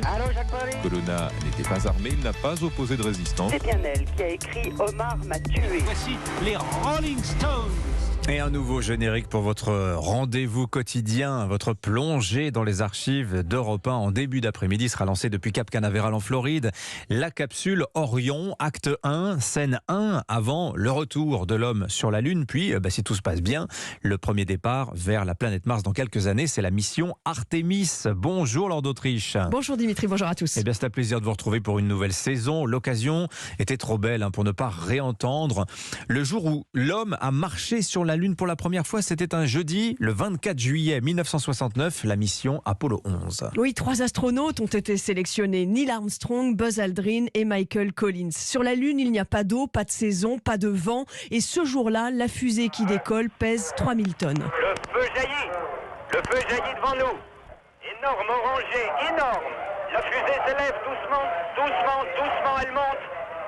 Allô, Jacques Paris. Colonna n'était pas armé, il n'a pas opposé de résistance. C'est bien elle qui a écrit Omar m'a tué. Voici les Rolling Stones. Et un nouveau générique pour votre rendez-vous quotidien, votre plongée dans les archives d'Europe 1 en début d'après-midi sera lancée depuis Cap Canaveral en Floride. La capsule Orion, acte 1, scène 1, avant le retour de l'homme sur la Lune. Puis, si tout se passe bien, le premier départ vers la planète Mars dans quelques années, c'est la mission Artemis. Bonjour Laure d'Autriche. Bonjour Dimitri, bonjour à tous. Eh bien, c'est un plaisir de vous retrouver pour une nouvelle saison. L'occasion était trop belle pour ne pas réentendre. Le jour où l'homme a marché sur la Lune pour la première fois, c'était un jeudi, le 24 juillet 1969, la mission Apollo 11. Oui, 3 astronautes ont été sélectionnés, Neil Armstrong, Buzz Aldrin et Michael Collins. Sur la Lune, il n'y a pas d'eau, pas de saison, pas de vent. Et ce jour-là, la fusée qui décolle pèse 3000 tonnes. Le feu jaillit devant nous. Énorme orangée, énorme. La fusée s'élève doucement, doucement, elle monte.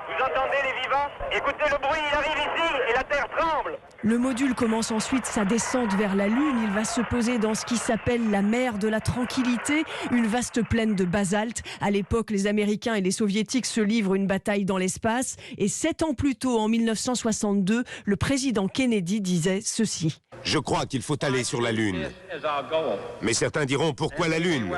Vous entendez les vivants? Écoutez le bruit, il arrive ici et la Terre tremble. Le module commence ensuite sa descente vers la Lune. Il va se poser dans ce qui s'appelle la mer de la Tranquillité, une vaste plaine de basalte. À l'époque, les Américains et les Soviétiques se livrent une bataille dans l'espace. Et 7 ans plus tôt, en 1962, le président Kennedy disait ceci. Je crois qu'il faut aller sur la Lune. Mais certains diront pourquoi la Lune?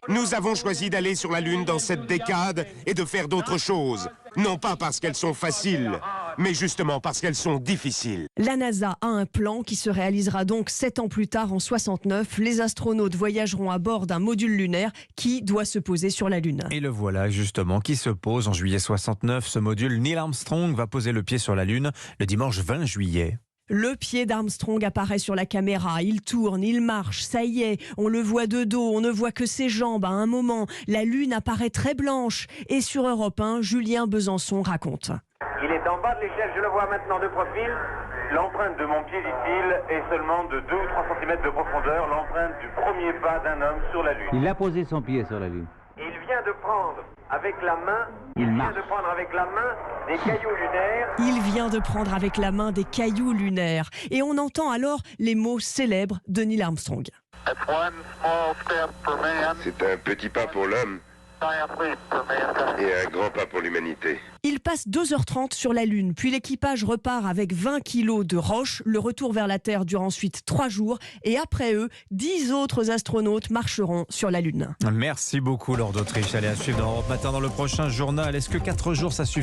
Nous avons choisi d'aller sur la Lune dans cette décade et de faire d'autres choses. Non pas parce qu'elles sont faciles, mais justement parce qu'elles sont difficiles. La NASA a un plan qui se réalisera donc 7 ans plus tard, en 69. Les astronautes voyageront à bord d'un module lunaire qui doit se poser sur la Lune. Et le voilà justement qui se pose en juillet 69. Ce module, Neil Armstrong va poser le pied sur la Lune le dimanche 20 juillet. Le pied d'Armstrong apparaît sur la caméra, il tourne, il marche, ça y est, on le voit de dos, on ne voit que ses jambes à un moment. La Lune apparaît très blanche. Et sur Europe 1, Julien Besançon raconte. Il est en bas de l'échelle, je le vois maintenant de profil. L'empreinte de mon pied, dit-il, est seulement de 2 ou 3 cm de profondeur, l'empreinte du premier pas d'un homme sur la Lune. Il a posé son pied sur la Lune. Il vient de prendre avec la main, des cailloux lunaires. Il vient de prendre avec la main des cailloux lunaires. Et on entend alors les mots célèbres de Neil Armstrong. C'est un petit pas pour l'homme et un grand pas pour l'humanité. Il passe 2h30 sur la Lune, puis l'équipage repart avec 20 kilos de roches. Le retour vers la Terre dure ensuite 3 jours. Et après eux, 10 autres astronautes marcheront sur la Lune. Merci beaucoup Laure d'Autriche. Allez, à suivre dans Europe Matin dans le prochain journal. Est-ce que 4 jours ça suffit ?